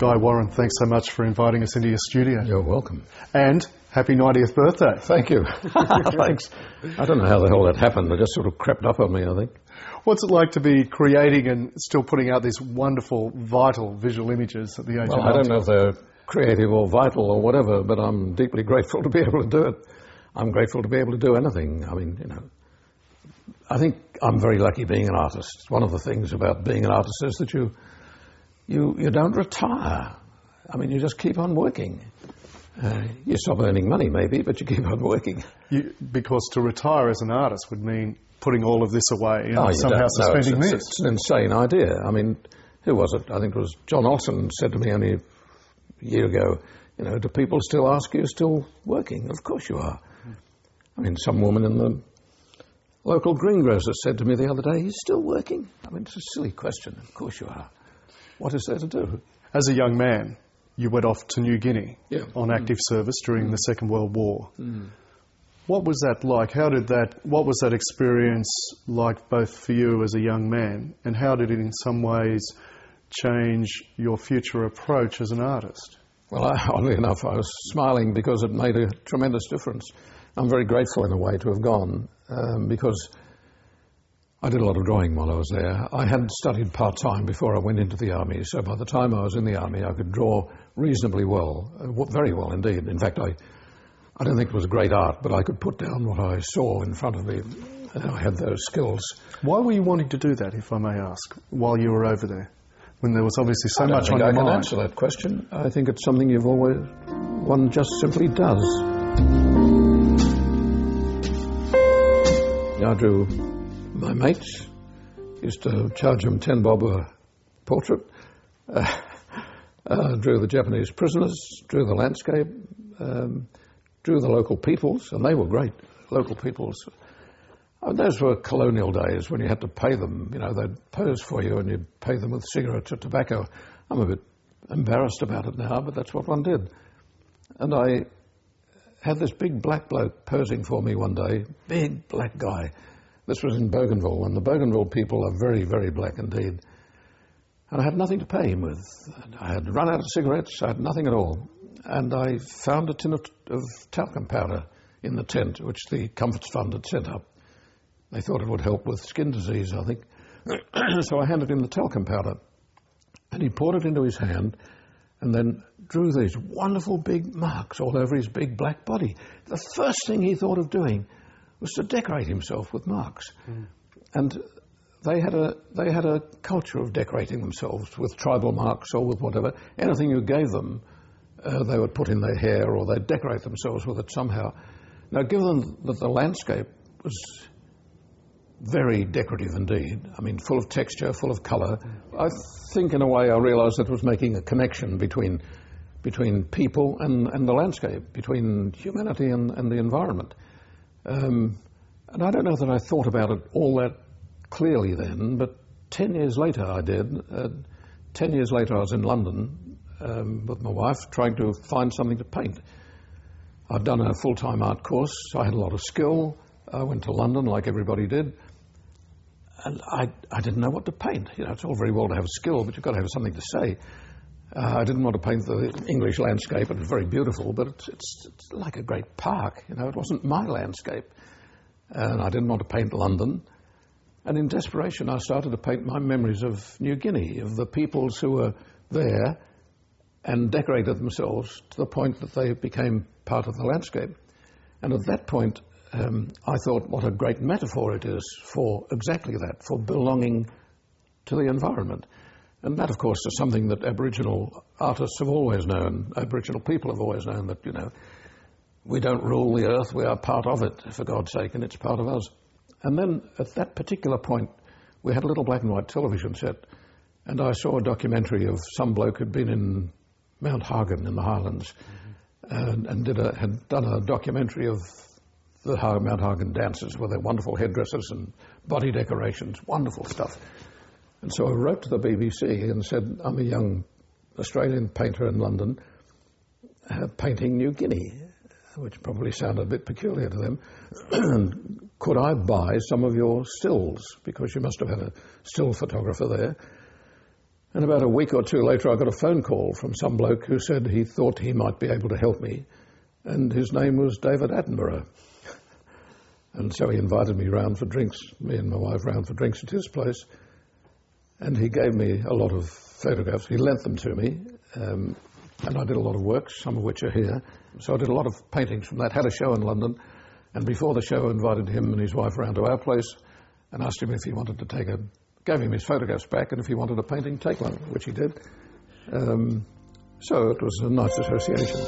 Guy Warren, thanks so much for inviting us into your studio. You're welcome. And happy 90th birthday. Thank you. Thanks. I don't know how the hell that happened. It just sort of crept up on me, I think. What's it like to be creating and still putting out these wonderful, vital visual images at the age of 90? I don't know if they're creative or vital or whatever, but I'm deeply grateful to be able to do it. I'm grateful to be able to do anything. I mean, I think I'm very lucky being an artist. One of the things about being an artist is that you don't retire. I mean, you just keep on working. You stop earning money maybe, but you keep on working. Because to retire as an artist would mean putting all of this away and somehow suspending this. It's an insane idea. I mean, who was it? I think it was John Olsen said to me only a year ago, do people still ask you still working? Of course you are. I mean, some woman in the local greengrocer said to me the other day, "He's still working?" I mean, it's a silly question. Of course you are. What is there to do? As a young man, you went off to New Guinea on active service during the Second World War. What was that like? What was that experience like both for you as a young man, and how did it in some ways change your future approach as an artist? Well, oddly enough, I was smiling because it made a tremendous difference. I'm very grateful in a way to have gone because I did a lot of drawing while I was there. I had studied part-time before I went into the army, so by the time I was in the army I could draw reasonably well, very well indeed. In fact, I don't think it was great art, but I could put down what I saw in front of me. I had those skills. Why were you wanting to do that, if I may ask, while you were over there, when there was obviously so much on your mind? I can answer that question. I think it's something one just simply does. I drew my mates, used to charge them 10 bob a portrait, drew the Japanese prisoners, drew the landscape, drew the local peoples, and they were great, local peoples. Those were colonial days when you had to pay them, they'd pose for you and you'd pay them with cigarettes or tobacco. I'm a bit embarrassed about it now, but that's what one did. And I had this big black bloke posing for me one day, big black guy. This was in Bougainville, and the Bougainville people are very, very black indeed. And I had nothing to pay him with. I had run out of cigarettes, I had nothing at all. And I found a tin of talcum powder in the tent, which the Comforts Fund had sent up. They thought it would help with skin disease, I think. So I handed him the talcum powder, and he poured it into his hand, and then drew these wonderful big marks all over his big black body. The first thing he thought of doing was to decorate himself with marks. And they had a culture of decorating themselves with tribal marks or with whatever. Anything you gave them, they would put in their hair or they'd decorate themselves with it somehow. Now, given that the landscape was very decorative indeed, I mean, full of texture, full of colour, I think in a way I realised that it was making a connection between people and the landscape, between humanity and the environment. And I don't know that I thought about it all that clearly then, but 10 years later I did. 10 years later I was in London with my wife trying to find something to paint. I'd done a full-time art course, so I had a lot of skill. I went to London like everybody did, and I didn't know what to paint. It's all very well to have skill, but you've got to have something to say. I didn't want to paint the English landscape. It was very beautiful, but it's like a great park. It wasn't my landscape. And I didn't want to paint London. And in desperation, I started to paint my memories of New Guinea, of the peoples who were there and decorated themselves to the point that they became part of the landscape. And at that point, I thought what a great metaphor it is for exactly that, for belonging to the environment. And that, of course, is something that Aboriginal artists have always known. Aboriginal people have always known that, we don't rule the earth, we are part of it, for God's sake, and it's part of us. And then at that particular point, we had a little black and white television set, and I saw a documentary of some bloke who'd been in Mount Hagen in the Highlands, and had done a documentary of the Mount Hagen dances with their wonderful headdresses and body decorations, wonderful stuff. And so I wrote to the BBC and said, I'm a young Australian painter in London painting New Guinea, which probably sounded a bit peculiar to them. And could I buy some of your stills? Because you must have had a still photographer there. And about a week or two later, I got a phone call from some bloke who said he thought he might be able to help me. And his name was David Attenborough. And so he invited me round for drinks, me and my wife round for drinks at his place. And he gave me a lot of photographs. He lent them to me. And I did a lot of work, some of which are here. So I did a lot of paintings from that. Had a show in London. And before the show, I invited him and his wife round to our place and asked him if he wanted to take gave him his photographs back, and if he wanted a painting, take one, which he did. So it was a nice association.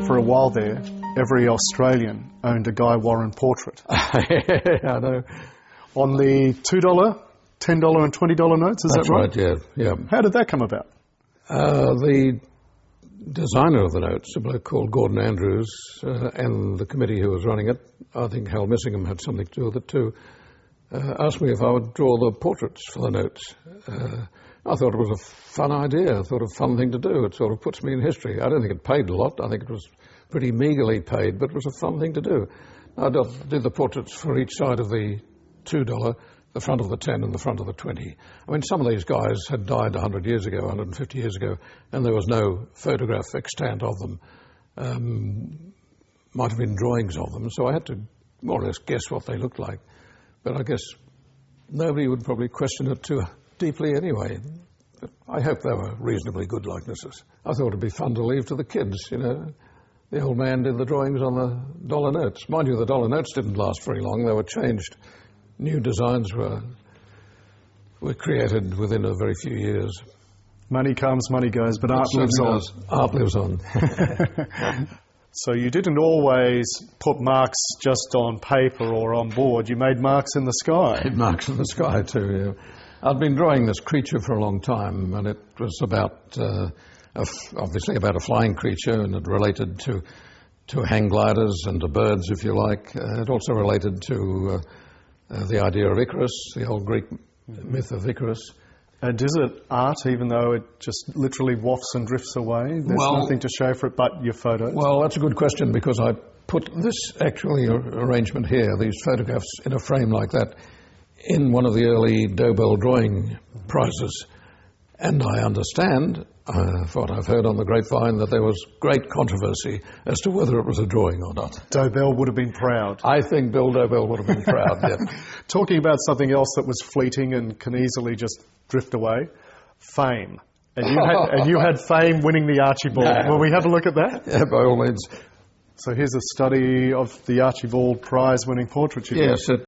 For a while there, every Australian owned a Guy Warren portrait. I know. On the $2, $10 and $20 notes, is that right? That's right, yeah. How did that come about? The designer of the notes, a bloke called Gordon Andrews, and the committee who was running it, I think Hal Missingham had something to do with it too, asked me if I would draw the portraits for the notes. I thought it was a fun idea. I thought a fun thing to do. It sort of puts me in history. I don't think it paid a lot. I think it was pretty meagerly paid, but it was a fun thing to do. I did the portraits for each side of the $2, the front of the 10 and the front of the 20. I mean, some of these guys had died 100 years ago, 150 years ago, and there was no photograph extant of them. Might have been drawings of them, so I had to more or less guess what they looked like. But I guess nobody would probably question it too deeply anyway. But I hope they were reasonably good likenesses. I thought it'd be fun to leave to the kids, you know. The old man did the drawings on the dollar notes. Mind you, the dollar notes didn't last very long. They were changed. New designs were created within a very few years. Money comes, money goes, but art lives on. Art lives on. So you didn't always put marks just on paper or on board. You made marks in the sky. Made marks in the sky too, yeah. I'd been drawing this creature for a long time, and it was about, obviously about a flying creature, and it related to hang gliders and to birds, if you like. It also related to the idea of Icarus, the old Greek myth of Icarus. And is it art, even though it just literally wafts and drifts away? There's nothing to show for it but your photos? Well, that's a good question, because I put this actually arrangement here, these photographs in a frame like that, in one of the early Dobell drawing prizes. And I understand, for what I've heard on the grapevine, that there was great controversy as to whether it was a drawing or not. Dobell would have been proud. I think Bill Dobell would have been proud, yeah. Talking about something else that was fleeting and can easily just drift away, fame. And you had fame winning the Archibald. No. Will we have a look at that? Yeah, by all means. So here's a study of the Archibald Prize winning portrait you did. Yes,